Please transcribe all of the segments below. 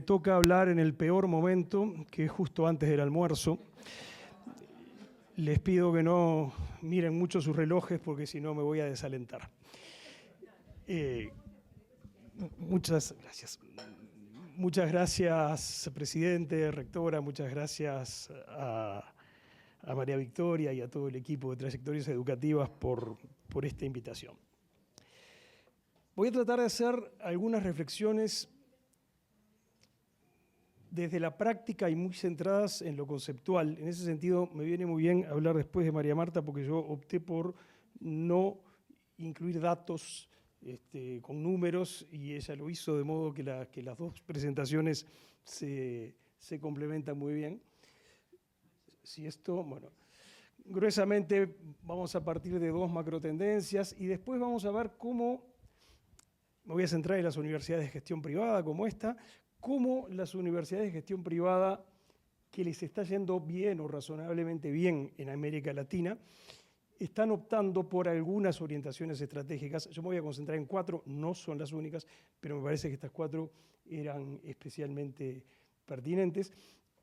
toca hablar en el peor momento, que es justo antes del almuerzo. Les pido que no miren mucho sus relojes porque si no me voy a desalentar. Muchas gracias. Muchas gracias, presidente, rectora, muchas gracias a María Victoria y a todo el equipo de Trayectorias Educativas por esta invitación. Voy a tratar de hacer algunas reflexiones desde la práctica y muy centradas en lo conceptual. En ese sentido, me viene muy bien hablar después de María Marta porque yo opté por no incluir datos con números y ella lo hizo de modo que las dos presentaciones se complementan muy bien. Si esto, bueno, gruesamente vamos a partir de dos macrotendencias y después vamos a ver cómo, me voy a centrar en las universidades de gestión privada como esta, cómo las universidades de gestión privada que les está yendo bien o razonablemente bien en América Latina, están optando por algunas orientaciones estratégicas. Yo me voy a concentrar en 4, no son las únicas, pero me parece que estas 4 eran especialmente pertinentes.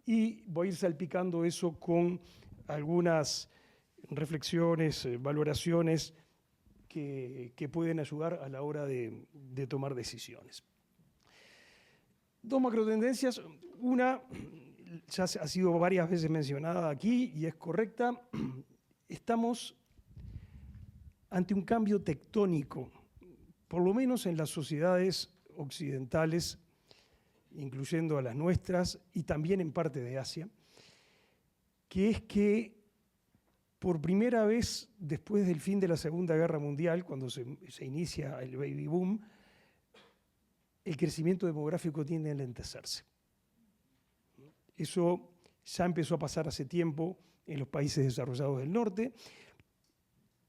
Y voy a ir salpicando eso con algunas reflexiones, valoraciones que pueden ayudar a la hora de tomar decisiones. Dos macrotendencias. Una ya ha sido varias veces mencionada aquí y es correcta. Estamos ante un cambio tectónico, por lo menos en las sociedades occidentales, incluyendo a las nuestras y también en parte de Asia, que es que por primera vez después del fin de la Segunda Guerra Mundial, cuando se inicia el baby boom, el crecimiento demográfico tiende a enlentecerse. Eso ya empezó a pasar hace tiempo en los países desarrollados del norte.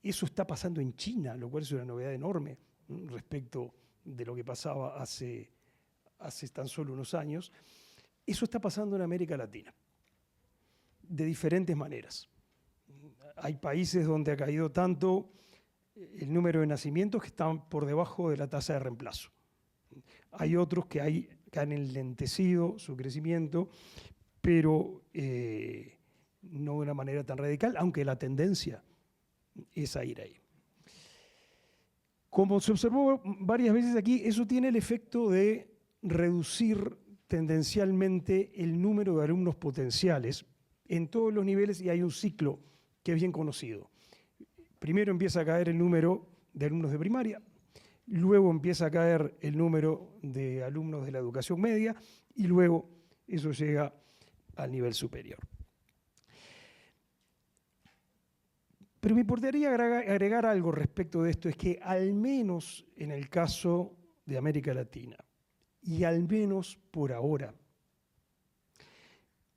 Eso está pasando en China, lo cual es una novedad enorme respecto de lo que pasaba hace tan solo unos años. Eso está pasando en América Latina, de diferentes maneras. Hay países donde ha caído tanto el número de nacimientos que están por debajo de la tasa de reemplazo. Hay otros que han enlentecido su crecimiento, pero no de una manera tan radical, aunque la tendencia es a ir ahí. Como se observó varias veces aquí, eso tiene el efecto de reducir tendencialmente el número de alumnos potenciales en todos los niveles y hay un ciclo que es bien conocido. Primero empieza a caer el número de alumnos de primaria, luego empieza a caer el número de alumnos de la educación media y luego eso llega al nivel superior. Pero me importaría agregar algo respecto de esto, es que al menos en el caso de América Latina, y al menos por ahora,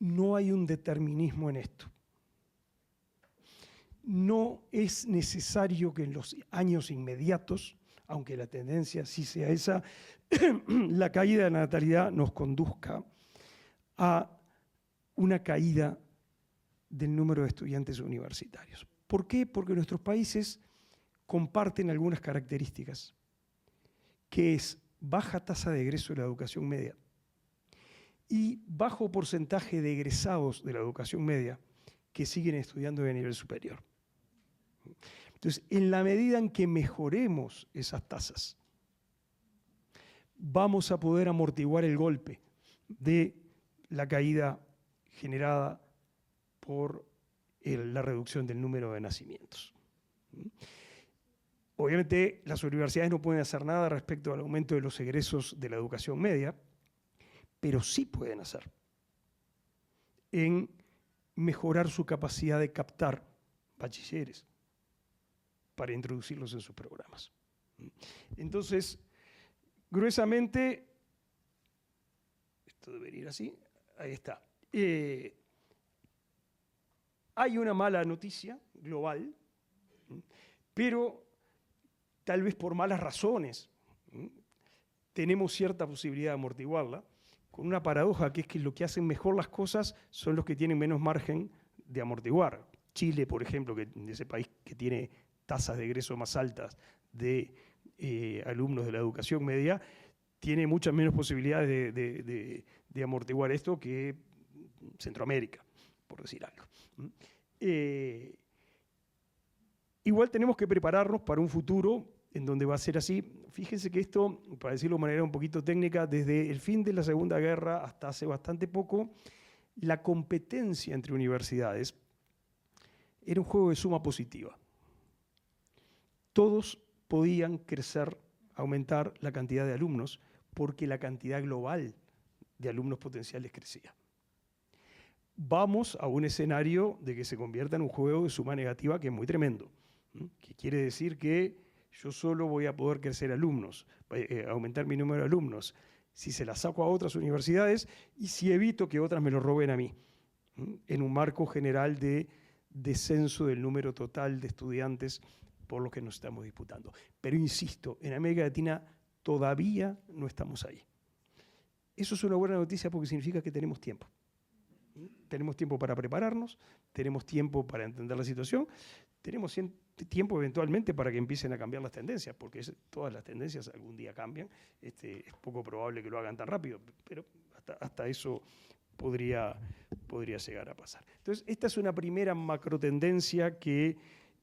no hay un determinismo en esto. No es necesario que en los años inmediatos, aunque la tendencia sí sea esa, la caída de la natalidad nos conduzca a una caída del número de estudiantes universitarios. ¿Por qué? Porque nuestros países comparten algunas características, que es baja tasa de egreso de la educación media y bajo porcentaje de egresados de la educación media que siguen estudiando de nivel superior. Entonces, en la medida en que mejoremos esas tasas, vamos a poder amortiguar el golpe de la caída generada por la reducción del número de nacimientos. Obviamente, las universidades no pueden hacer nada respecto al aumento de los egresos de la educación media, pero sí pueden hacer en mejorar su capacidad de captar bachilleres para introducirlos en sus programas. Entonces, gruesamente, esto debería ir así, ahí está. Hay una mala noticia global, pero tal vez por malas razones tenemos cierta posibilidad de amortiguarla, con una paradoja que es que lo que hacen mejor las cosas son los que tienen menos margen de amortiguar. Chile, por ejemplo, que es ese país que tiene tasas de egreso más altas de alumnos de la educación media, tiene muchas menos posibilidades de amortiguar esto que Centroamérica, por decir algo. Igual tenemos que prepararnos para un futuro en donde va a ser así. Fíjense que esto, para decirlo de manera un poquito técnica, desde el fin de la Segunda Guerra hasta hace bastante poco, la competencia entre universidades era un juego de suma positiva. Todos podían crecer, aumentar la cantidad de alumnos, porque la cantidad global de alumnos potenciales crecía. Vamos a un escenario de que se convierta en un juego de suma negativa que es muy tremendo, que quiere decir que yo solo voy a poder crecer alumnos, aumentar mi número de alumnos, si se la saco a otras universidades y si evito que otras me lo roben a mí, en un marco general de descenso del número total de estudiantes por los que nos estamos disputando. Pero insisto, en América Latina todavía no estamos ahí. Eso es una buena noticia porque significa que tenemos tiempo. Tenemos tiempo para prepararnos, tenemos tiempo para entender la situación, tenemos tiempo eventualmente para que empiecen a cambiar las tendencias, porque todas las tendencias algún día cambian. Es poco probable que lo hagan tan rápido, pero hasta eso podría llegar a pasar. Entonces, esta es una primera macro tendencia que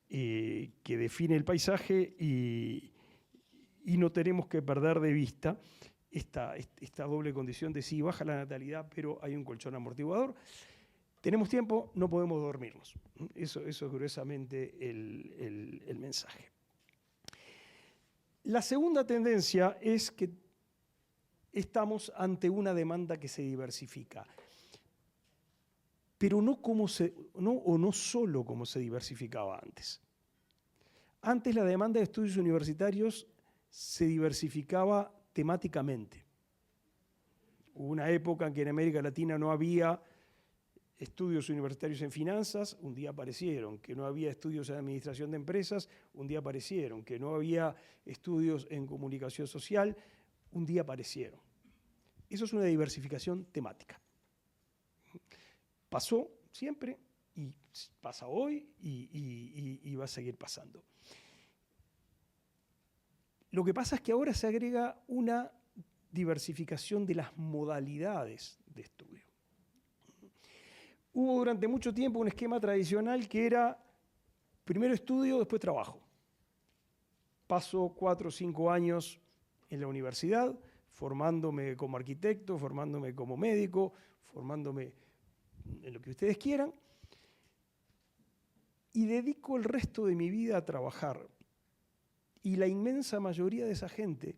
define el paisaje y no tenemos que perder de vista esta doble condición de sí, baja la natalidad, pero hay un colchón amortiguador. Tenemos tiempo, no podemos dormirnos. Eso es gruesamente el mensaje. La segunda tendencia es que estamos ante una demanda que se diversifica, pero no solo como se diversificaba antes. Antes la demanda de estudios universitarios se diversificaba temáticamente. Hubo una época en que en América Latina no había estudios universitarios en finanzas, un día aparecieron, que no había estudios en administración de empresas, un día aparecieron, que no había estudios en comunicación social, un día aparecieron. Eso es una diversificación temática. Pasó siempre y pasa hoy y va a seguir pasando. Lo que pasa es que ahora se agrega una diversificación de las modalidades de estudio. Hubo durante mucho tiempo un esquema tradicional que era primero estudio, después trabajo. Paso 4 o 5 años en la universidad, formándome como arquitecto, formándome como médico, formándome en lo que ustedes quieran, y dedico el resto de mi vida a trabajar. Y la inmensa mayoría de esa gente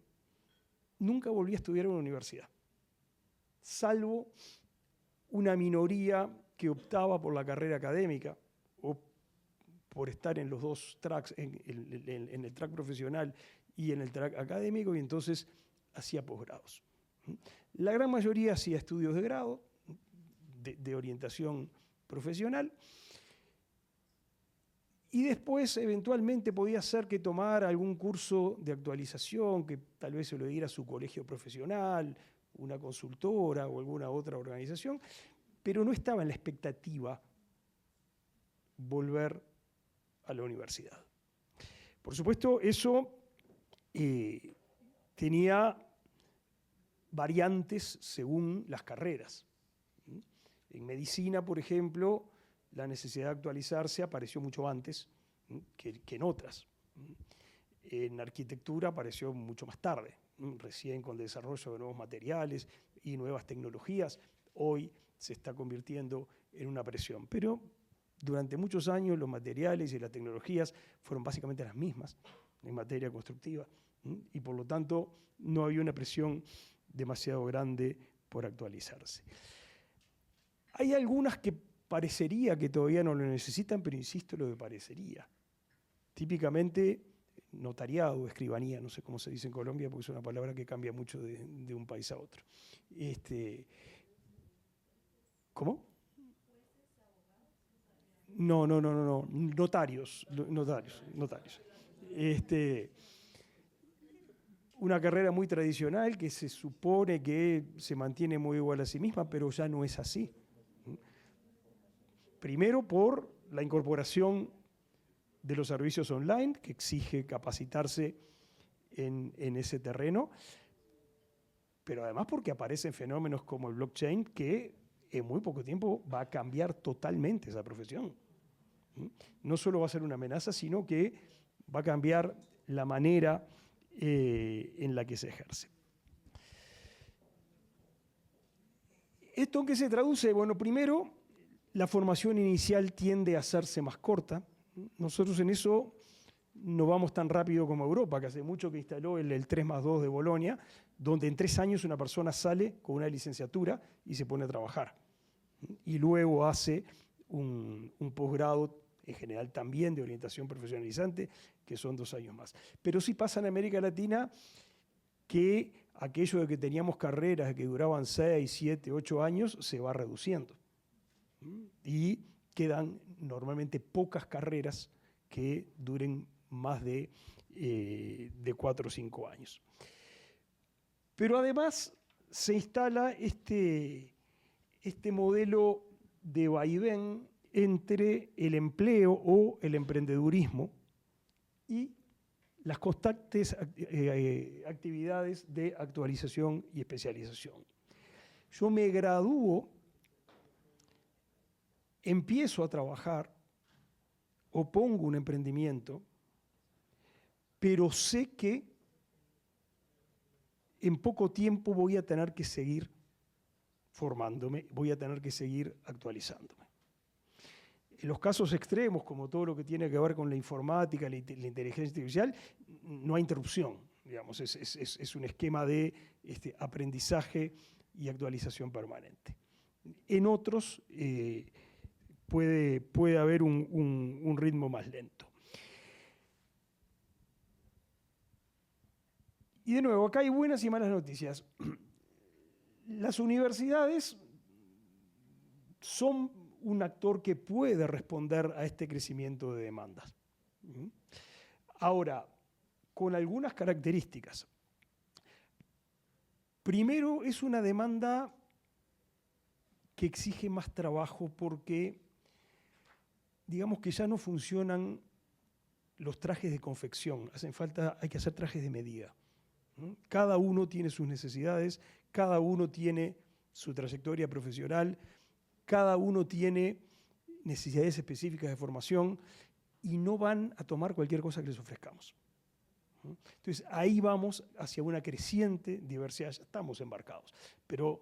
nunca volví a estudiar en una universidad, salvo una minoría que optaba por la carrera académica o por estar en los dos tracks, en el track profesional y en el track académico, y entonces hacía posgrados. La gran mayoría hacía estudios de grado, de orientación profesional, y después eventualmente podía ser que tomara algún curso de actualización, que tal vez se lo diera a su colegio profesional, una consultora o alguna otra organización, pero no estaba en la expectativa volver a la universidad. Por supuesto, eso tenía variantes según las carreras. En medicina, por ejemplo, la necesidad de actualizarse apareció mucho antes que en otras. En arquitectura apareció mucho más tarde, recién con el desarrollo de nuevos materiales y nuevas tecnologías. Hoy se está convirtiendo en una presión. Pero durante muchos años los materiales y las tecnologías fueron básicamente las mismas en materia constructiva, y por lo tanto no había una presión demasiado grande por actualizarse. Hay algunas que parecería que todavía no lo necesitan, pero insisto lo de parecería. Típicamente notariado, escribanía, no sé cómo se dice en Colombia, porque es una palabra que cambia mucho de un país a otro. ¿Cómo? No, notarios. Una carrera muy tradicional que se supone que se mantiene muy igual a sí misma, pero ya no es así. Primero por la incorporación de los servicios online, que exige capacitarse en ese terreno, pero además porque aparecen fenómenos como el blockchain que en muy poco tiempo va a cambiar totalmente esa profesión. No solo va a ser una amenaza, sino que va a cambiar la manera en la que se ejerce. ¿Esto en qué se traduce? Bueno, primero, la formación inicial tiende a hacerse más corta. Nosotros en eso no vamos tan rápido como Europa, que hace mucho que instaló el 3+2 de Bolonia, donde en 3 años una persona sale con una licenciatura y se pone a trabajar. Y luego hace un posgrado, en general también de orientación profesionalizante, que son 2 años más. Pero sí pasa en América Latina que aquello de que teníamos carreras que duraban 6, 7, 8 años se va reduciendo. Y quedan normalmente pocas carreras que duren más de 4 o 5 años. Pero además se instala este modelo de vaivén entre el empleo o el emprendedurismo y las constantes actividades de actualización y especialización. Yo me gradúo, empiezo a trabajar o pongo un emprendimiento, pero sé que en poco tiempo voy a tener que seguir formándome, voy a tener que seguir actualizándome. En los casos extremos, como todo lo que tiene que ver con la informática, la inteligencia artificial, no hay interrupción, digamos, es un esquema de aprendizaje y actualización permanente. En otros puede haber un ritmo más lento. Y de nuevo, acá hay buenas y malas noticias. Las universidades son un actor que puede responder a este crecimiento de demandas. Ahora, con algunas características. Primero, es una demanda que exige más trabajo porque, digamos que ya no funcionan los trajes de confección, hay que hacer trajes de medida. Cada uno tiene sus necesidades, cada uno tiene su trayectoria profesional, cada uno tiene necesidades específicas de formación y no van a tomar cualquier cosa que les ofrezcamos. Entonces ahí vamos hacia una creciente diversidad, ya estamos embarcados, pero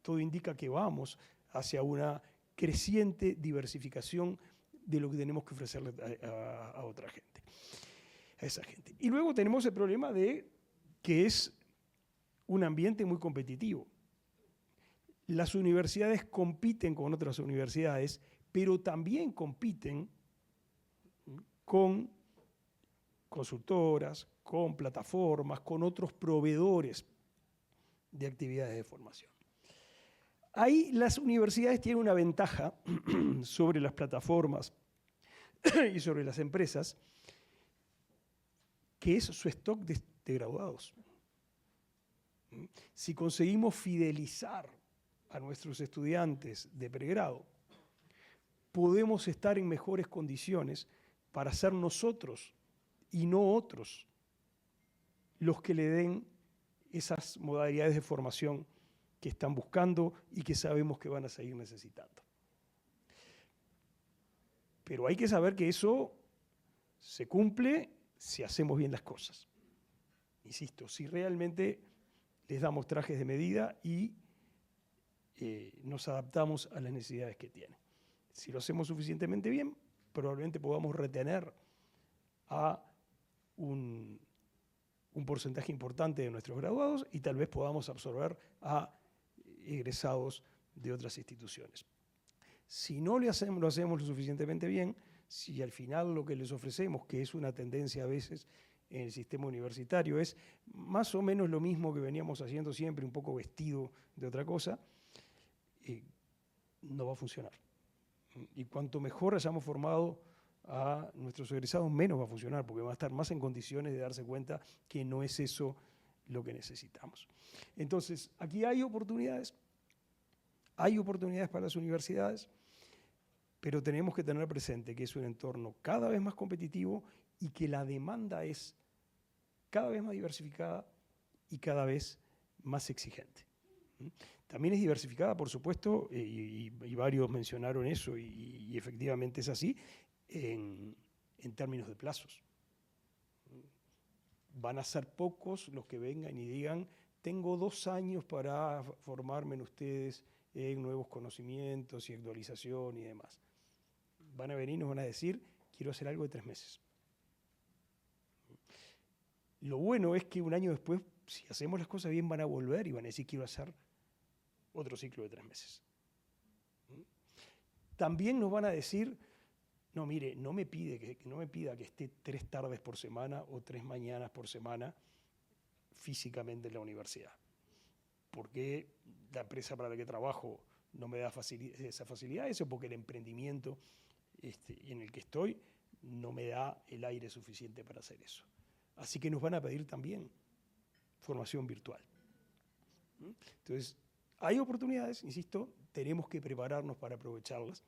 todo indica que vamos hacia una creciente diversificación de lo que tenemos que ofrecerle a otra gente, a esa gente. Y luego tenemos el problema de que es un ambiente muy competitivo. Las universidades compiten con otras universidades, pero también compiten con consultoras, con plataformas, con otros proveedores de actividades de formación. Ahí las universidades tienen una ventaja sobre las plataformas y sobre las empresas, que es su stock de graduados. Si conseguimos fidelizar a nuestros estudiantes de pregrado, podemos estar en mejores condiciones para ser nosotros y no otros los que le den esas modalidades de formación que están buscando y que sabemos que van a seguir necesitando. Pero hay que saber que eso se cumple si hacemos bien las cosas. Insisto, si realmente les damos trajes de medida y nos adaptamos a las necesidades que tienen. Si lo hacemos suficientemente bien, probablemente podamos retener a un porcentaje importante de nuestros graduados y tal vez podamos absorber a egresados de otras instituciones. Si no lo hacemos lo suficientemente bien, si al final lo que les ofrecemos, que es una tendencia a veces en el sistema universitario, es más o menos lo mismo que veníamos haciendo siempre, un poco vestido de otra cosa, no va a funcionar. Y cuanto mejor hayamos formado a nuestros egresados, menos va a funcionar, porque van a estar más en condiciones de darse cuenta que no es eso lo que necesitamos. Entonces, aquí hay oportunidades para las universidades, pero tenemos que tener presente que es un entorno cada vez más competitivo y que la demanda es cada vez más diversificada y cada vez más exigente. También es diversificada, por supuesto, y varios mencionaron eso, y efectivamente es así, en términos de plazos. Van a ser pocos los que vengan y digan, tengo 2 años para formarme en ustedes en nuevos conocimientos y actualización y demás. Van a venir y nos van a decir, quiero hacer algo de 3 meses. Lo bueno es que un año después, si hacemos las cosas bien, van a volver y van a decir, quiero hacer otro ciclo de 3 meses. También nos van a decir, no, mire, no me pida que esté 3 tardes por semana o 3 mañanas por semana físicamente en la universidad, porque la empresa para la que trabajo no me da esa facilidad, eso porque el emprendimiento en el que estoy no me da el aire suficiente para hacer eso. Así que nos van a pedir también formación virtual. Entonces, hay oportunidades, insisto, tenemos que prepararnos para aprovecharlas.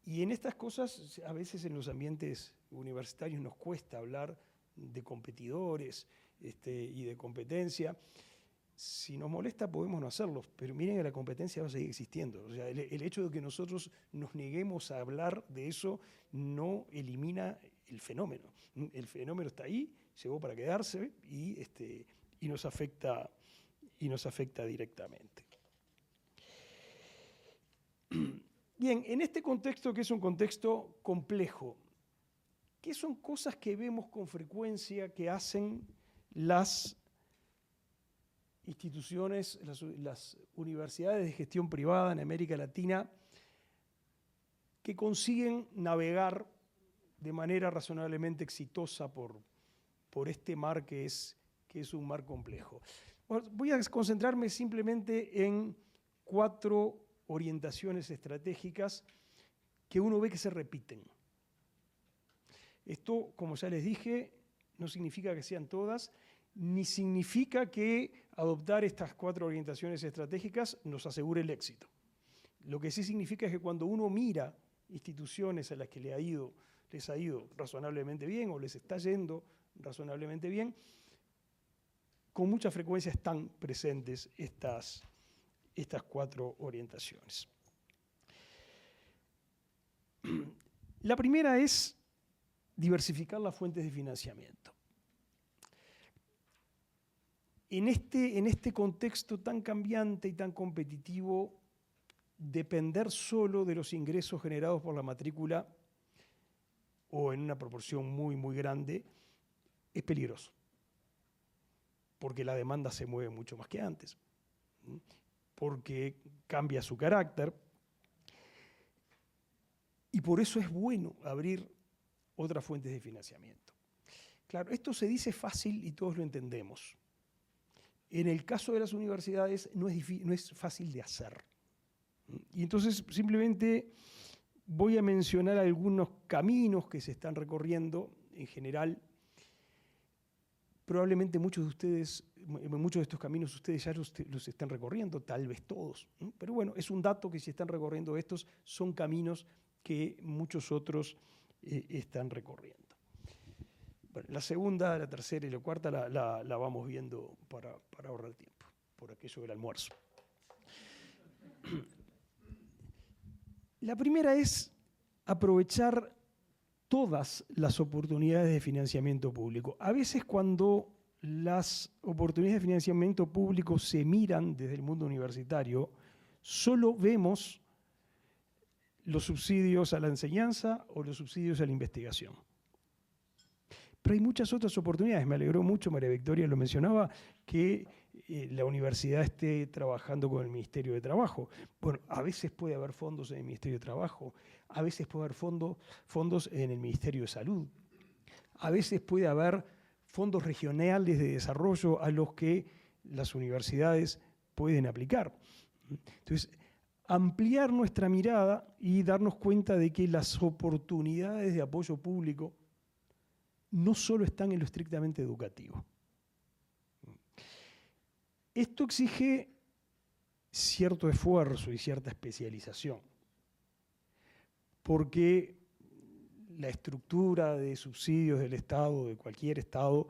Y en estas cosas, a veces en los ambientes universitarios nos cuesta hablar de competidores y de competencia. Si nos molesta podemos no hacerlo, pero miren que la competencia va a seguir existiendo. O sea, el hecho de que nosotros nos neguemos a hablar de eso no elimina el fenómeno. El fenómeno está ahí, llegó para quedarse y nos afecta directamente. Bien, en este contexto, que es un contexto complejo, ¿qué son cosas que vemos con frecuencia que hacen las instituciones, las universidades de gestión privada en América Latina que consiguen navegar de manera razonablemente exitosa por este mar que es un mar complejo? Bueno, voy a concentrarme simplemente en 4 orientaciones estratégicas que uno ve que se repiten. Esto, como ya les dije, no significa que sean todas, ni significa que adoptar estas 4 orientaciones estratégicas nos asegure el éxito. Lo que sí significa es que cuando uno mira instituciones a las que les ha ido razonablemente bien o les está yendo razonablemente bien, con mucha frecuencia están presentes estas 4 orientaciones. La primera es diversificar las fuentes de financiamiento. En este contexto tan cambiante y tan competitivo, depender solo de los ingresos generados por la matrícula o en una proporción muy, muy grande es peligroso, porque la demanda se mueve mucho más que antes, porque cambia su carácter, y por eso es bueno abrir otras fuentes de financiamiento. Claro, esto se dice fácil y todos lo entendemos. En el caso de las universidades no es fácil de hacer. Y entonces simplemente voy a mencionar algunos caminos que se están recorriendo en general. Probablemente muchos de estos caminos ustedes ya los están recorriendo, tal vez todos. Pero bueno, es un dato que si están recorriendo estos, son caminos que muchos otros están recorriendo. Bueno, la segunda, la tercera y la cuarta la vamos viendo para ahorrar tiempo, por aquello del almuerzo. La primera es aprovechar todas las oportunidades de financiamiento público. A veces cuando las oportunidades de financiamiento público se miran desde el mundo universitario, solo vemos los subsidios a la enseñanza o los subsidios a la investigación. Pero hay muchas otras oportunidades. Me alegró mucho, María Victoria lo mencionaba, que la universidad esté trabajando con el Ministerio de Trabajo. Bueno, a veces puede haber fondos en el Ministerio de Trabajo, a veces puede haber fondos en el Ministerio de Salud, a veces puede haber fondos regionales de desarrollo a los que las universidades pueden aplicar. Entonces, ampliar nuestra mirada y darnos cuenta de que las oportunidades de apoyo público no solo están en lo estrictamente educativo. Esto exige cierto esfuerzo y cierta especialización, porque la estructura de subsidios del Estado, de cualquier Estado,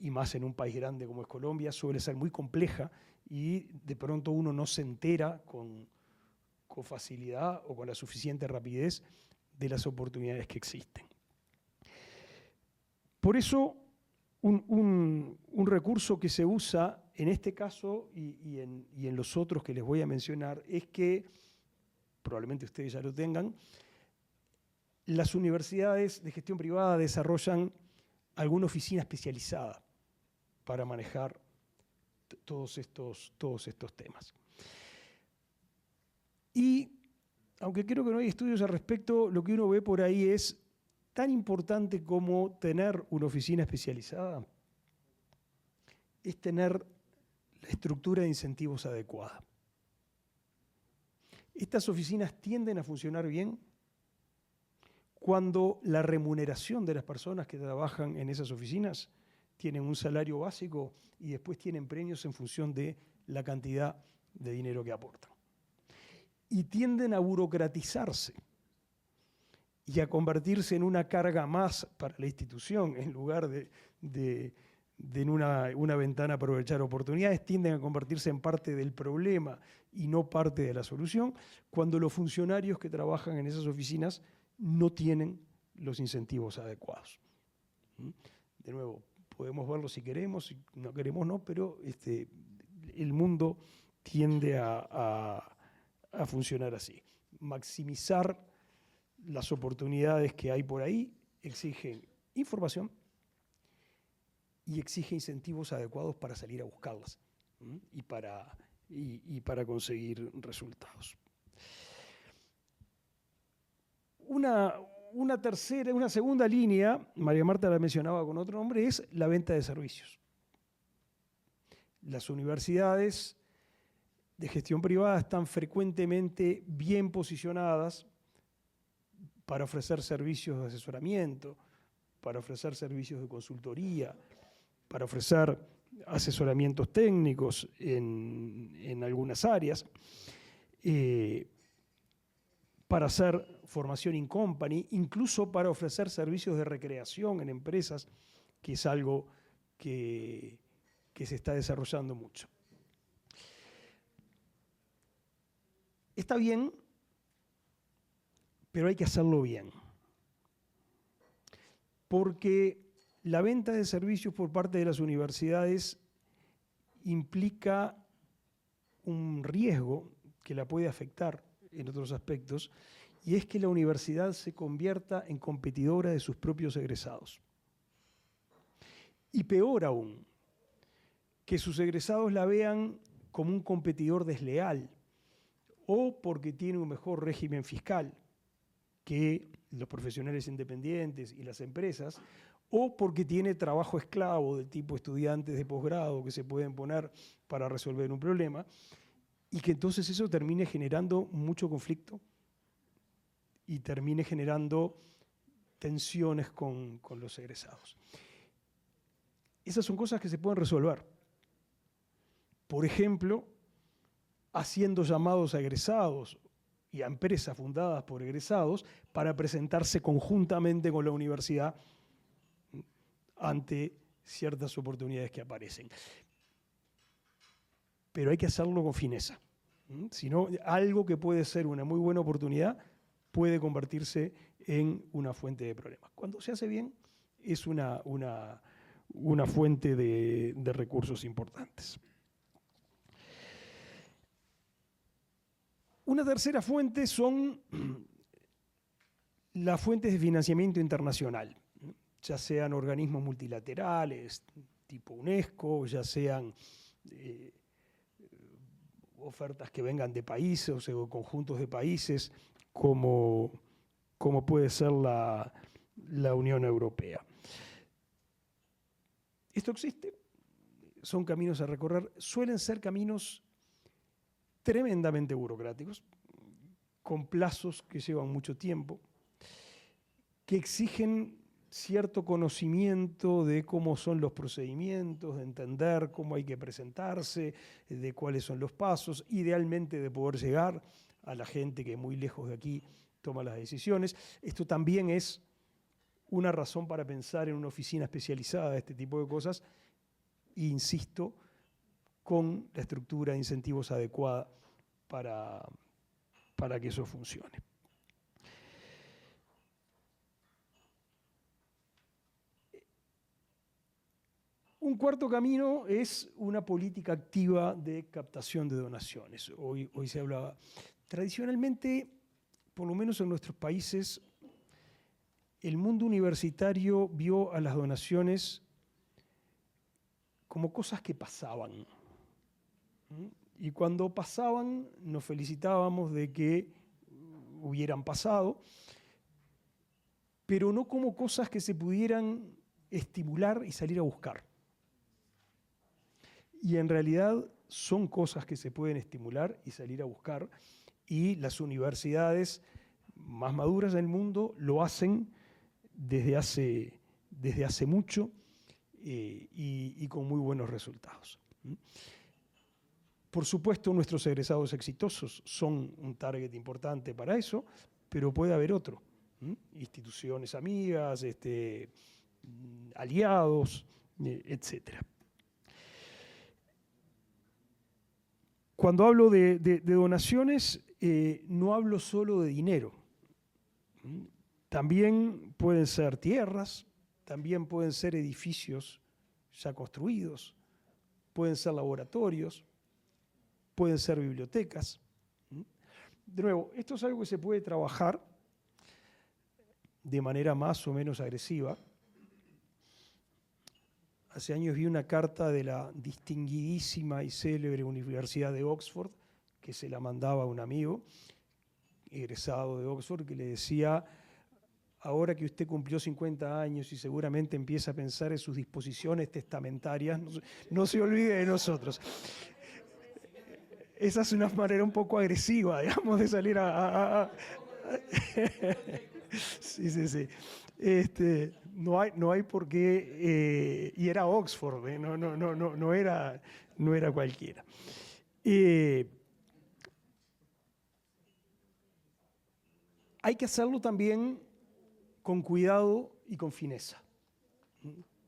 y más en un país grande como es Colombia, suele ser muy compleja y de pronto uno no se entera con facilidad o con la suficiente rapidez de las oportunidades que existen. Por eso, un recurso que se usa en este caso y en los otros que les voy a mencionar es que, probablemente ustedes ya lo tengan, las universidades de gestión privada desarrollan alguna oficina especializada para manejar todos estos temas. Y, aunque creo que no hay estudios al respecto, lo que uno ve por ahí es tan importante como tener una oficina especializada, es tener la estructura de incentivos adecuada. Estas oficinas tienden a funcionar bien cuando la remuneración de las personas que trabajan en esas oficinas tienen un salario básico y después tienen premios en función de la cantidad de dinero que aportan. Y tienden a burocratizarse y a convertirse en una carga más para la institución, en lugar de en una ventana para aprovechar oportunidades, tienden a convertirse en parte del problema y no parte de la solución, cuando los funcionarios que trabajan en esas oficinas no tienen los incentivos adecuados. De nuevo, podemos verlo si queremos, si no queremos no, pero el mundo tiende a funcionar así. Maximizar las oportunidades que hay por ahí exige información y exige incentivos adecuados para salir a buscarlas y para conseguir resultados. Una segunda línea, María Marta la mencionaba con otro nombre, es la venta de servicios. Las universidades de gestión privada están frecuentemente bien posicionadas para ofrecer servicios de asesoramiento, para ofrecer servicios de consultoría, para ofrecer asesoramientos técnicos en algunas áreas, para hacer formación in company, incluso para ofrecer servicios de recreación en empresas, que es algo que se está desarrollando mucho. Está bien, pero hay que hacerlo bien. Porque la venta de servicios por parte de las universidades implica un riesgo que la puede afectar en otros aspectos, y es que la universidad se convierta en competidora de sus propios egresados. Y peor aún, que sus egresados la vean como un competidor desleal, o porque tiene un mejor régimen fiscal que los profesionales independientes y las empresas, o porque tiene trabajo esclavo del tipo estudiantes de posgrado que se pueden poner para resolver un problema, y que entonces eso termine generando mucho conflicto y termine generando tensiones con los egresados. Esas son cosas que se pueden resolver. Por ejemplo, haciendo llamados a egresados y a empresas fundadas por egresados para presentarse conjuntamente con la universidad ante ciertas oportunidades que aparecen. Pero hay que hacerlo con fineza. Si no, algo que puede ser una muy buena oportunidad puede convertirse en una fuente de problemas. Cuando se hace bien, es una fuente de recursos importantes. Una tercera fuente son las fuentes de financiamiento internacional, ya sean organismos multilaterales tipo UNESCO, ya sean ofertas que vengan de países o conjuntos de países como puede ser la Unión Europea. Esto existe, son caminos a recorrer, suelen ser caminos tremendamente burocráticos, con plazos que llevan mucho tiempo, que exigen cierto conocimiento de cómo son los procedimientos, de entender cómo hay que presentarse, de cuáles son los pasos, idealmente de poder llegar a la gente que muy lejos de aquí toma las decisiones. Esto también es una razón para pensar en una oficina especializada de este tipo de cosas e insisto, con la estructura de incentivos adecuada para que eso funcione. Un cuarto camino es una política activa de captación de donaciones. Hoy se hablaba. Tradicionalmente, por lo menos en nuestros países, el mundo universitario vio a las donaciones como cosas que pasaban. Y cuando pasaban, nos felicitábamos de que hubieran pasado, pero no como cosas que se pudieran estimular y salir a buscar. Y en realidad son cosas que se pueden estimular y salir a buscar, y las universidades más maduras del mundo lo hacen desde hace mucho y con muy buenos resultados. Por supuesto, nuestros egresados exitosos son un target importante para eso, pero puede haber otro. Instituciones amigas, aliados, etc. Cuando hablo de donaciones, no hablo solo de dinero. También pueden ser tierras, también pueden ser edificios ya construidos, pueden ser laboratorios, pueden ser bibliotecas. De nuevo, esto es algo que se puede trabajar de manera más o menos agresiva. Hace años vi una carta de la distinguidísima y célebre Universidad de Oxford, que se la mandaba a un amigo egresado de Oxford, que le decía: ahora que usted cumplió 50 años y seguramente empieza a pensar en sus disposiciones testamentarias, no se olvide de nosotros. Esa es una manera un poco agresiva, digamos, de salir Sí. No hay por qué, y era Oxford, no era cualquiera. Hay que hacerlo también con cuidado y con fineza.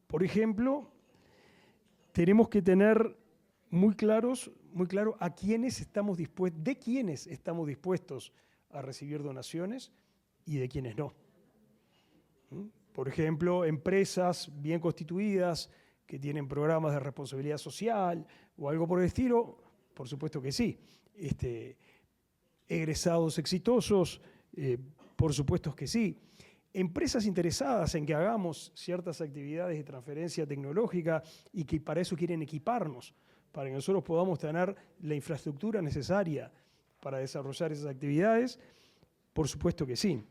Por ejemplo, tenemos que tener muy claro de quiénes estamos dispuestos a recibir donaciones y de quiénes no. Por ejemplo, empresas bien constituidas que tienen programas de responsabilidad social o algo por el estilo, por supuesto que sí. Egresados exitosos, por supuesto que sí. Empresas interesadas en que hagamos ciertas actividades de transferencia tecnológica y que para eso quieren equiparnos, para que nosotros podamos tener la infraestructura necesaria para desarrollar esas actividades, por supuesto que sí.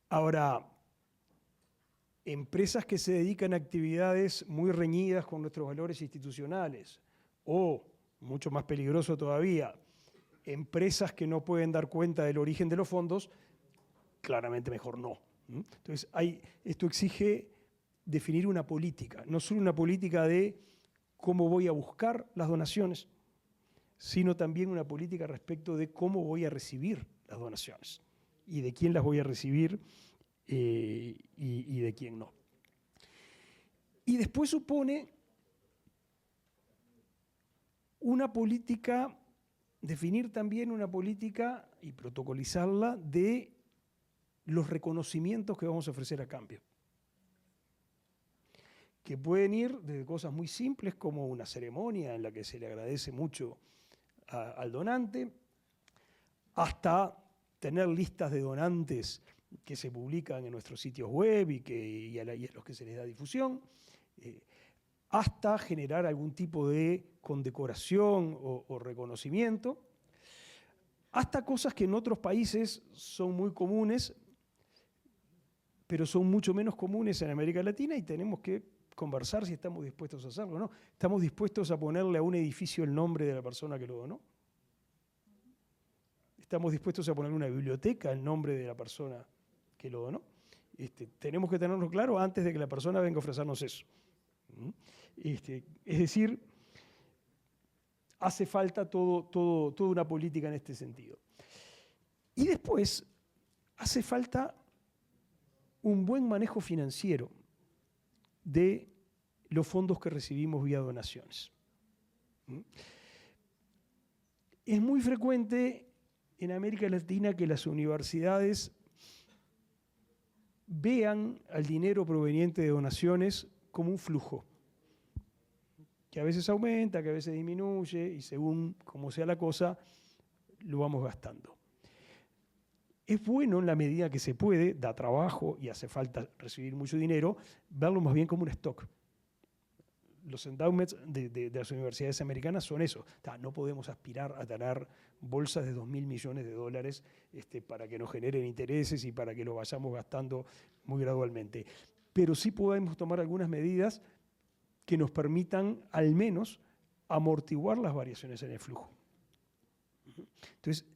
Ahora, empresas que se dedican a actividades muy reñidas con nuestros valores institucionales, o, mucho más peligroso todavía, empresas que no pueden dar cuenta del origen de los fondos, claramente mejor no. Entonces, esto exige definir una política, no solo una política de cómo voy a buscar las donaciones, sino también una política respecto de cómo voy a recibir las donaciones y de quién las voy a recibir y de quién no. Y después supone una política, definir también una política y protocolizarla de los reconocimientos que vamos a ofrecer a cambio, que pueden ir desde cosas muy simples como una ceremonia en la que se le agradece mucho al donante, hasta tener listas de donantes que se publican en nuestros sitios web y a los que se les da difusión, hasta generar algún tipo de condecoración o reconocimiento, hasta cosas que en otros países son muy comunes, pero son mucho menos comunes en América Latina y tenemos que conversar si estamos dispuestos a hacerlo, ¿no? ¿Estamos dispuestos a ponerle a un edificio el nombre de la persona que lo donó? ¿Estamos dispuestos a ponerle a una biblioteca el nombre de la persona que lo donó? Tenemos que tenerlo claro antes de que la persona venga a ofrecernos eso. Es decir, hace falta toda una política en este sentido. Y después hace falta un buen manejo financiero de los fondos que recibimos vía donaciones. Es muy frecuente en América Latina que las universidades vean al dinero proveniente de donaciones como un flujo, que a veces aumenta, que a veces disminuye, y según como sea la cosa, lo vamos gastando. Es bueno en la medida que se puede, da trabajo y hace falta recibir mucho dinero, verlo más bien como un stock. Los endowments de las universidades americanas son eso. No podemos aspirar a tener bolsas de 2.000 millones de dólares para que nos generen intereses y para que lo vayamos gastando muy gradualmente. Pero sí podemos tomar algunas medidas que nos permitan al menos amortiguar las variaciones en el flujo. Entonces,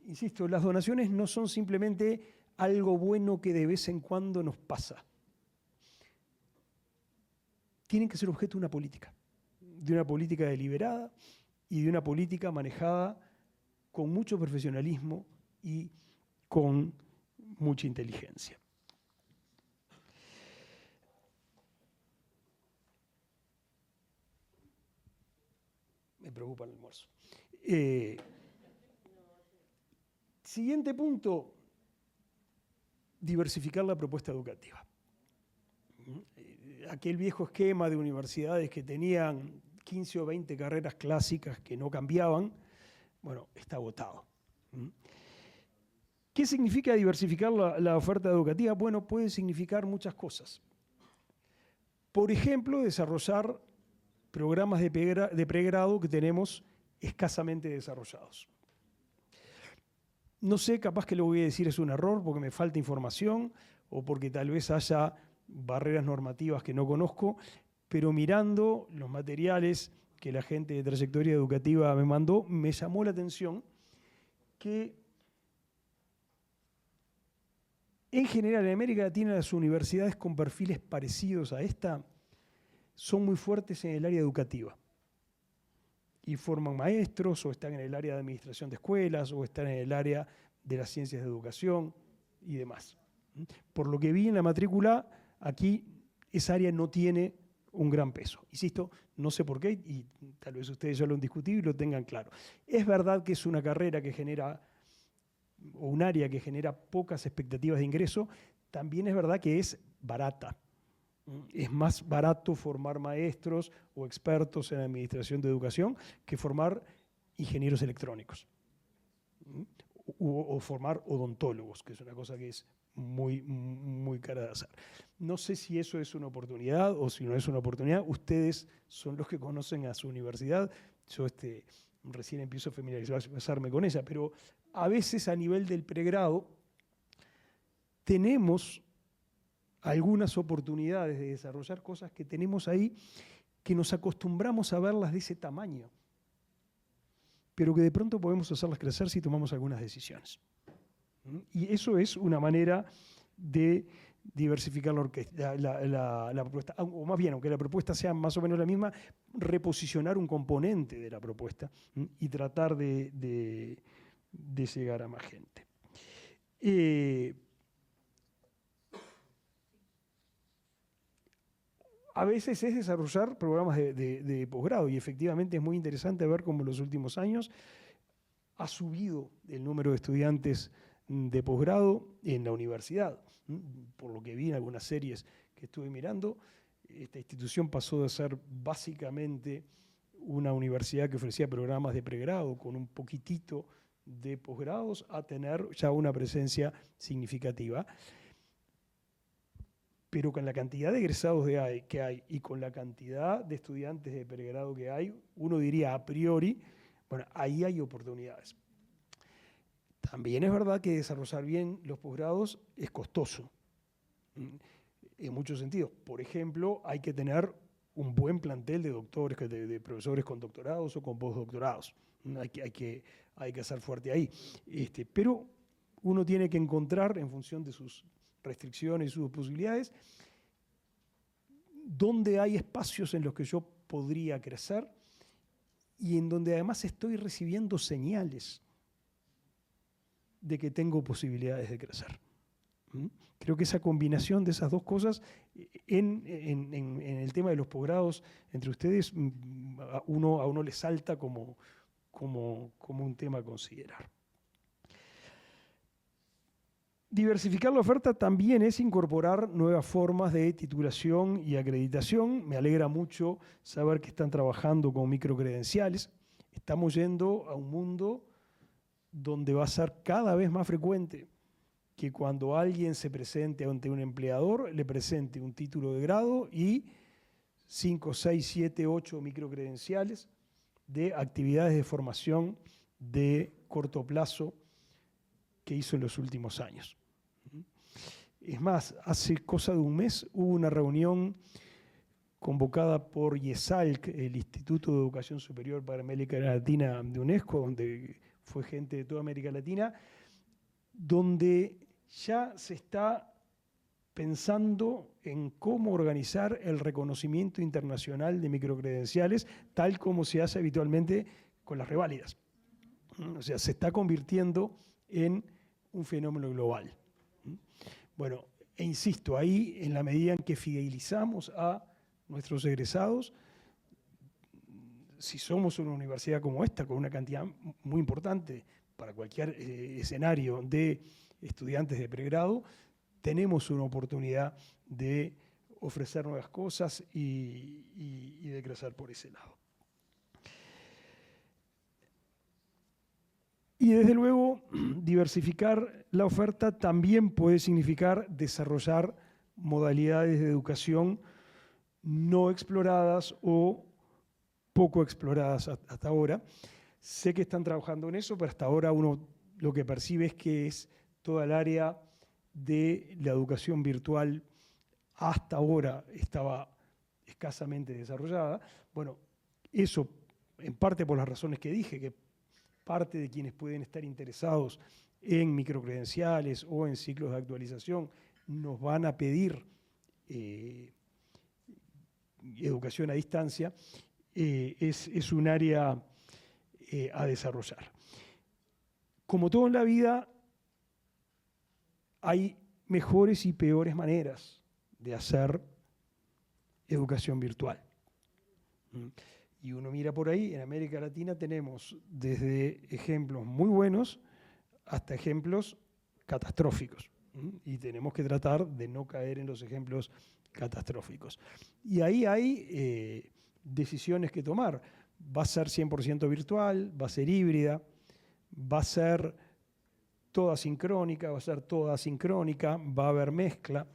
insisto, las donaciones no son simplemente algo bueno que de vez en cuando nos pasa. Tienen que ser objeto de una política deliberada y de una política manejada con mucho profesionalismo y con mucha inteligencia. Me preocupa el almuerzo. Siguiente punto, diversificar la propuesta educativa. Aquel viejo esquema de universidades que tenían 15 o 20 carreras clásicas que no cambiaban, bueno, está agotado. ¿Qué significa diversificar la oferta educativa? Bueno, puede significar muchas cosas. Por ejemplo, desarrollar programas de pregrado que tenemos escasamente desarrollados. No sé, capaz que lo voy a decir es un error porque me falta información o porque tal vez haya barreras normativas que no conozco, pero mirando los materiales que la gente de Trayectoria Educativa me mandó, me llamó la atención que en general en América Latina las universidades con perfiles parecidos a esta son muy fuertes en el área educativa y forman maestros o están en el área de administración de escuelas o están en el área de las ciencias de educación y demás. Por lo que vi en la matrícula, aquí esa área no tiene un gran peso. Insisto, no sé por qué, y tal vez ustedes ya lo han discutido y lo tengan claro. Es verdad que es una carrera que genera, o un área que genera pocas expectativas de ingreso, también es verdad que es barata. Es más barato formar maestros o expertos en administración de educación que formar ingenieros electrónicos o formar odontólogos, que es una cosa que es muy, muy cara de hacer. No sé si eso es una oportunidad o si no es una oportunidad. Ustedes son los que conocen a su universidad. Yo recién empiezo a familiarizarme con ella, pero a veces a nivel del pregrado tenemos algunas oportunidades de desarrollar cosas que tenemos ahí que nos acostumbramos a verlas de ese tamaño, pero que de pronto podemos hacerlas crecer si tomamos algunas decisiones. Y eso es una manera de diversificar la propuesta, o más bien, aunque la propuesta sea más o menos la misma, reposicionar un componente de la propuesta y tratar de llegar a más gente. A veces es desarrollar programas de posgrado y efectivamente es muy interesante ver cómo en los últimos años ha subido el número de estudiantes de posgrado en la universidad. Por lo que vi en algunas series que estuve mirando, esta institución pasó de ser básicamente una universidad que ofrecía programas de pregrado con un poquitito de posgrados a tener ya una presencia significativa. Pero con la cantidad de egresados que hay y con la cantidad de estudiantes de pregrado que hay, uno diría a priori, bueno, ahí hay oportunidades. También es verdad que desarrollar bien los posgrados es costoso, en muchos sentidos. Por ejemplo, hay que tener un buen plantel de doctores, de profesores con doctorados o con postdoctorados. Hay que ser fuerte ahí. Pero uno tiene que encontrar, en función de sus restricciones y sus posibilidades, donde hay espacios en los que yo podría crecer y en donde además estoy recibiendo señales de que tengo posibilidades de crecer. Creo que esa combinación de esas dos cosas en el tema de los posgrados entre ustedes, a uno le salta como un tema a considerar. Diversificar la oferta también es incorporar nuevas formas de titulación y acreditación. Me alegra mucho saber que están trabajando con microcredenciales. Estamos yendo a un mundo donde va a ser cada vez más frecuente que cuando alguien se presente ante un empleador, le presente un título de grado y 5, 6, 7, 8 microcredenciales de actividades de formación de corto plazo que hizo en los últimos años. Es más, hace cosa de un mes hubo una reunión convocada por IESALC, el Instituto de Educación Superior para América Latina de UNESCO, donde fue gente de toda América Latina, donde ya se está pensando en cómo organizar el reconocimiento internacional de microcredenciales, tal como se hace habitualmente con las reválidas. O sea, se está convirtiendo en un fenómeno global. Bueno, e insisto, ahí en la medida en que fidelizamos a nuestros egresados, si somos una universidad como esta, con una cantidad muy importante para cualquier escenario de estudiantes de pregrado, tenemos una oportunidad de ofrecer nuevas cosas y de crecer por ese lado. Y desde luego, diversificar la oferta también puede significar desarrollar modalidades de educación no exploradas o poco exploradas hasta ahora. Sé que están trabajando en eso, pero hasta ahora uno lo que percibe es que es toda el área de la educación virtual hasta ahora estaba escasamente desarrollada. Bueno, eso en parte por las razones que dije, que parte de quienes pueden estar interesados en microcredenciales o en ciclos de actualización nos van a pedir educación a distancia, es un área a desarrollar. Como todo en la vida, hay mejores y peores maneras de hacer educación virtual. Y uno mira por ahí, en América Latina tenemos desde ejemplos muy buenos hasta ejemplos catastróficos. Y tenemos que tratar de no caer en los ejemplos catastróficos. Y ahí hay decisiones que tomar. Va a ser 100% virtual, va a ser híbrida, va a ser toda sincrónica, va a ser toda asincrónica, va a haber mezcla.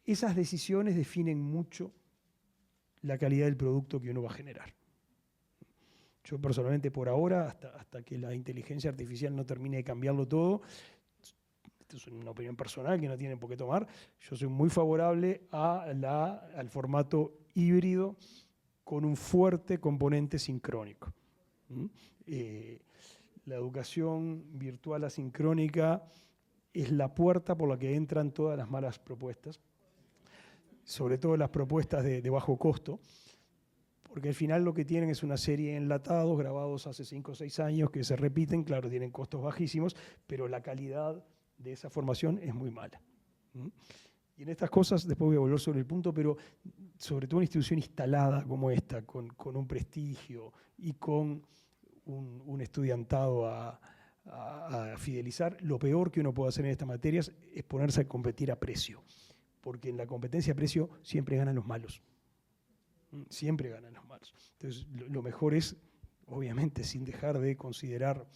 Esas decisiones definen mucho la calidad del producto que uno va a generar. Yo personalmente por ahora, hasta que la inteligencia artificial no termine de cambiarlo todo, esto es una opinión personal que no tienen por qué tomar, yo soy muy favorable al formato híbrido con un fuerte componente sincrónico. La educación virtual asincrónica es la puerta por la que entran todas las malas propuestas, sobre todo las propuestas de bajo costo, porque al final lo que tienen es una serie de enlatados grabados hace 5 o 6 años que se repiten, claro, tienen costos bajísimos, pero la calidad de esa formación es muy mala. Y en estas cosas, después voy a volver sobre el punto, pero sobre todo una institución instalada como esta, con un prestigio y con un estudiantado a fidelizar, lo peor que uno puede hacer en estas materias es ponerse a competir a precio, porque en la competencia a precio siempre ganan los malos. Siempre ganan los malos. Entonces, lo mejor es, obviamente, sin dejar de considerar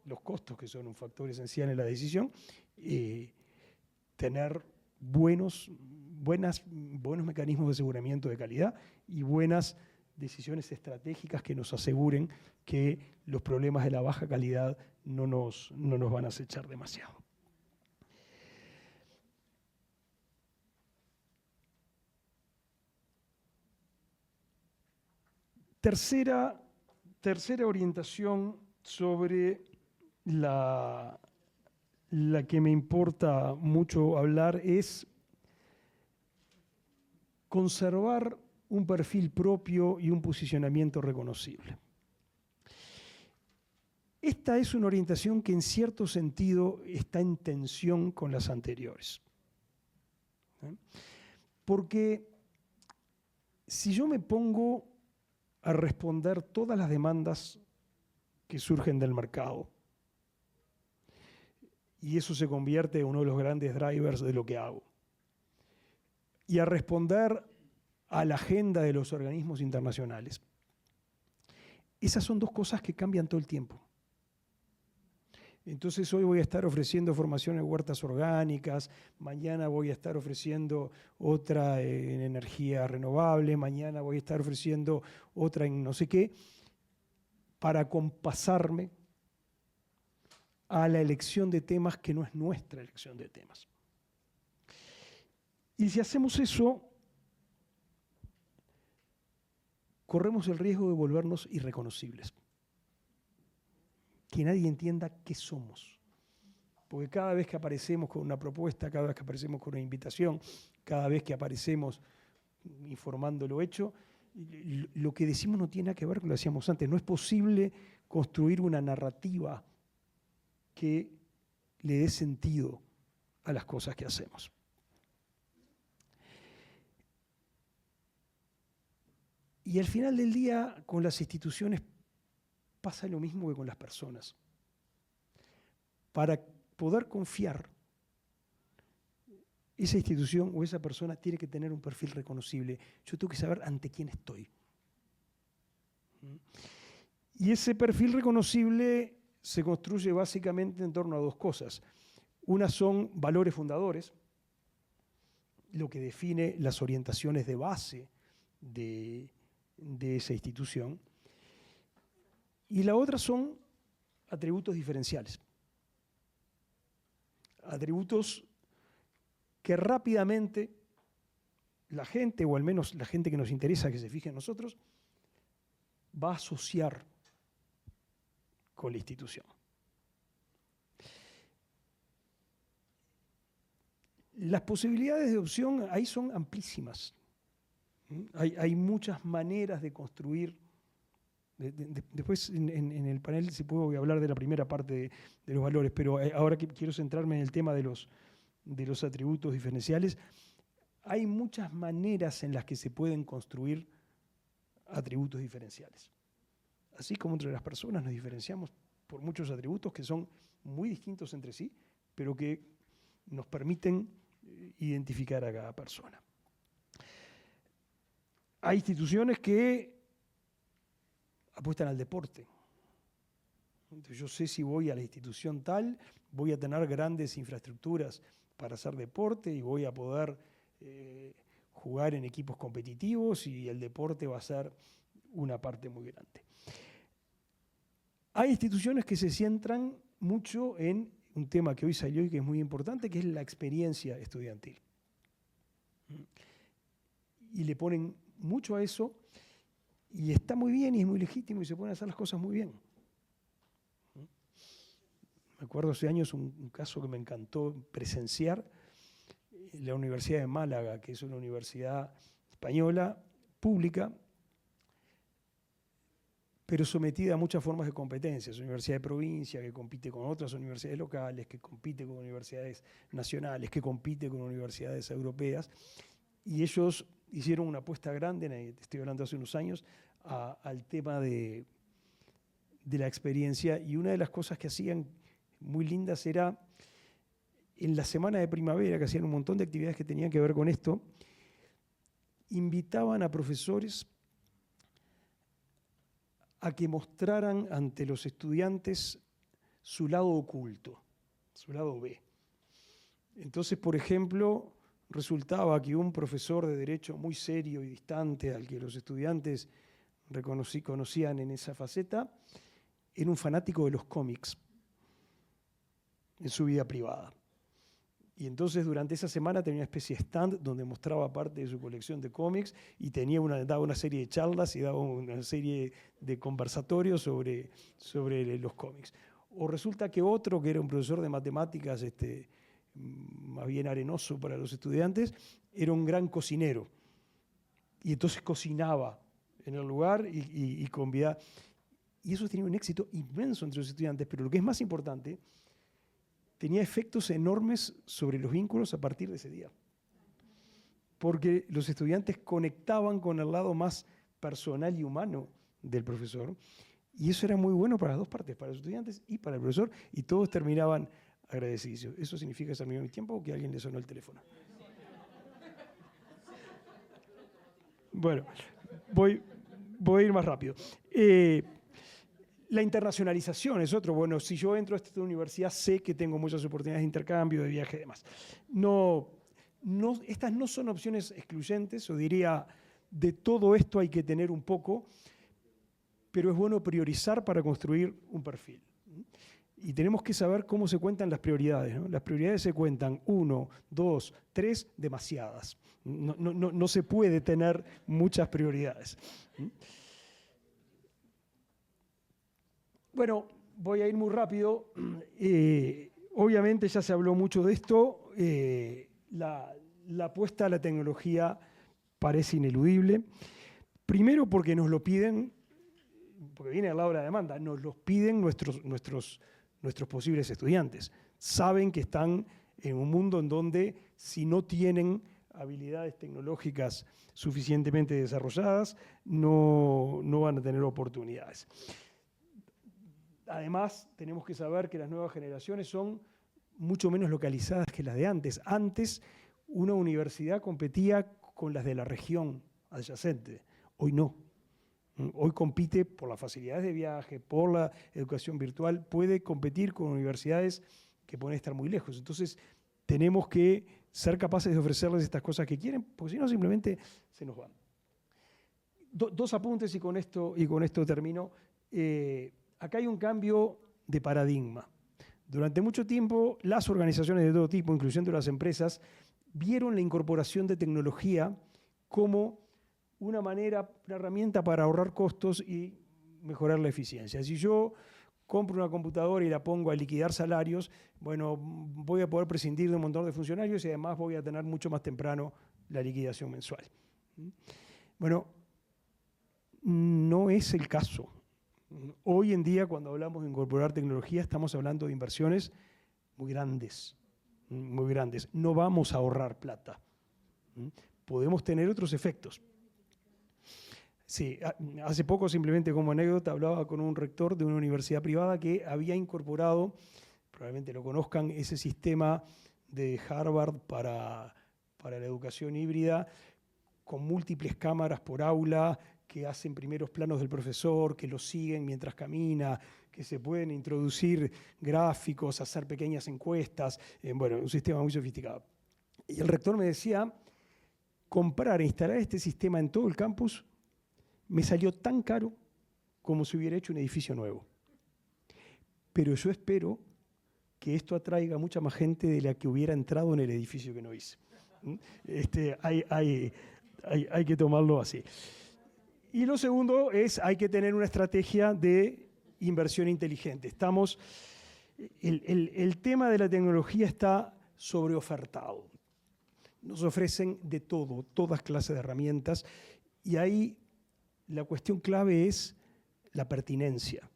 los costos, que son un factor esencial en la decisión, tener buenos mecanismos de aseguramiento de calidad y buenas decisiones estratégicas que nos aseguren que los problemas de la baja calidad no nos van a acechar demasiado. Tercera orientación sobre la que me importa mucho hablar es conservar un perfil propio y un posicionamiento reconocible. Esta es una orientación que en cierto sentido está en tensión con las anteriores. Porque si yo me pongo a responder todas las demandas que surgen del mercado, y eso se convierte en uno de los grandes drivers de lo que hago, y a responder a la agenda de los organismos internacionales, esas son dos cosas que cambian todo el tiempo. Entonces hoy voy a estar ofreciendo formación en huertas orgánicas, mañana voy a estar ofreciendo otra en energía renovable, mañana voy a estar ofreciendo otra en no sé qué, para compasarme a la elección de temas que no es nuestra elección de temas. Y si hacemos eso, corremos el riesgo de volvernos irreconocibles. Que nadie entienda qué somos. Porque cada vez que aparecemos con una propuesta, cada vez que aparecemos con una invitación, cada vez que aparecemos informando lo hecho, lo que decimos no tiene nada que ver con lo que decíamos antes. No es posible construir una narrativa que le dé sentido a las cosas que hacemos. Y al final del día, con las instituciones pasa lo mismo que con las personas. Para poder confiar, esa institución o esa persona tiene que tener un perfil reconocible. Yo tengo que saber ante quién estoy. Y ese perfil reconocible se construye básicamente en torno a dos cosas. Una son valores fundadores, lo que define las orientaciones de base de esa institución. Y la otra son atributos diferenciales. Atributos que rápidamente la gente, o al menos la gente que nos interesa que se fije en nosotros, va a asociar con la institución. Las posibilidades de opción ahí son amplísimas. Hay muchas maneras de construir. Después en el panel, si puedo, voy a hablar de la primera parte de los valores, pero ahora que quiero centrarme en el tema de los atributos diferenciales. Hay muchas maneras en las que se pueden construir atributos diferenciales. Así como entre las personas nos diferenciamos por muchos atributos que son muy distintos entre sí, pero que nos permiten identificar a cada persona. Hay instituciones que apuestan al deporte. Entonces yo sé si voy a la institución tal, voy a tener grandes infraestructuras para hacer deporte y voy a poder jugar en equipos competitivos y el deporte va a ser una parte muy grande. Hay instituciones que se centran mucho en un tema que hoy salió y que es muy importante, que es la experiencia estudiantil. Y le ponen mucho a eso y está muy bien y es muy legítimo y se pueden hacer las cosas muy bien. Me acuerdo hace años un caso que me encantó presenciar, la Universidad de Málaga, que es una universidad española, pública, pero sometida a muchas formas de competencia. Es una universidad de provincia que compite con otras universidades locales, que compite con universidades nacionales, que compite con universidades europeas. Y ellos hicieron una apuesta grande, estoy hablando hace unos años, al tema de la experiencia. Y una de las cosas que hacían muy lindas era, en la semana de primavera, que hacían un montón de actividades que tenían que ver con esto, invitaban a profesores a que mostraran ante los estudiantes su lado oculto, su lado B. Entonces, por ejemplo, resultaba que un profesor de derecho muy serio y distante, al que los estudiantes conocían en esa faceta, era un fanático de los cómics en su vida privada. Y entonces durante esa semana tenía una especie de stand donde mostraba parte de su colección de cómics y daba una serie de charlas y daba una serie de conversatorios sobre los cómics. O resulta que otro, que era un profesor de matemáticas más bien arenoso para los estudiantes, era un gran cocinero. Y entonces cocinaba en el lugar y convidaba. Y eso tenía un éxito inmenso entre los estudiantes, pero lo que es más importante, tenía efectos enormes sobre los vínculos a partir de ese día. Porque los estudiantes conectaban con el lado más personal y humano del profesor, y eso era muy bueno para las dos partes, para los estudiantes y para el profesor, y todos terminaban agradecidos. ¿Eso significa que se terminó mi tiempo o que a alguien le sonó el teléfono? Bueno, voy a ir más rápido. La internacionalización es otro. Bueno, si yo entro a esta universidad, sé que tengo muchas oportunidades de intercambio, de viaje y demás. Estas no son opciones excluyentes, o diría, de todo esto hay que tener un poco, pero es bueno priorizar para construir un perfil. Y tenemos que saber cómo se cuentan las prioridades, ¿no? Las prioridades se cuentan 1, 2, 3, demasiadas. No se puede tener muchas prioridades. Bueno, voy a ir muy rápido. Obviamente ya se habló mucho de esto. La apuesta a la tecnología parece ineludible. Primero porque nos lo piden, porque viene al lado de la demanda, nos los piden nuestros posibles estudiantes. Saben que están en un mundo en donde si no tienen habilidades tecnológicas suficientemente desarrolladas, no van a tener oportunidades. Además, tenemos que saber que las nuevas generaciones son mucho menos localizadas que las de antes. Antes, una universidad competía con las de la región adyacente. Hoy no. Hoy compite por las facilidades de viaje, por la educación virtual, puede competir con universidades que pueden estar muy lejos. Entonces, tenemos que ser capaces de ofrecerles estas cosas que quieren, porque si no, simplemente se nos van. Dos apuntes y con esto termino. Acá hay un cambio de paradigma. Durante mucho tiempo, las organizaciones de todo tipo, incluyendo las empresas, vieron la incorporación de tecnología como una herramienta para ahorrar costos y mejorar la eficiencia. Si yo compro una computadora y la pongo a liquidar salarios, bueno, voy a poder prescindir de un montón de funcionarios y además voy a tener mucho más temprano la liquidación mensual. Bueno, no es el caso. Hoy en día, cuando hablamos de incorporar tecnología, estamos hablando de inversiones muy grandes, muy grandes. No vamos a ahorrar plata. Podemos tener otros efectos. Sí, hace poco, simplemente como anécdota, hablaba con un rector de una universidad privada que había incorporado, probablemente lo conozcan, ese sistema de Harvard para la educación híbrida, con múltiples cámaras por aula, que hacen primeros planos del profesor, que lo siguen mientras camina, que se pueden introducir gráficos, hacer pequeñas encuestas, bueno, un sistema muy sofisticado. Y el rector me decía, comprar e instalar este sistema en todo el campus me salió tan caro como si hubiera hecho un edificio nuevo. Pero yo espero que esto atraiga mucha más gente de la que hubiera entrado en el edificio que no hice. Hay que tomarlo así. Y lo segundo es, hay que tener una estrategia de inversión inteligente. El tema de la tecnología está sobreofertado. Nos ofrecen de todo, todas clases de herramientas, y ahí la cuestión clave es la pertinencia.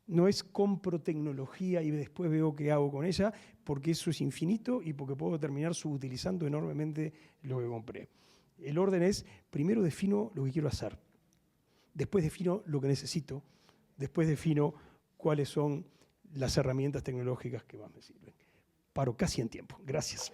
No es compro tecnología y después veo qué hago con ella, porque eso es infinito y porque puedo terminar subutilizando enormemente lo que compré. El orden es, primero defino lo que quiero hacer, después defino lo que necesito, después defino cuáles son las herramientas tecnológicas que más me sirven. Paro casi en tiempo. Gracias.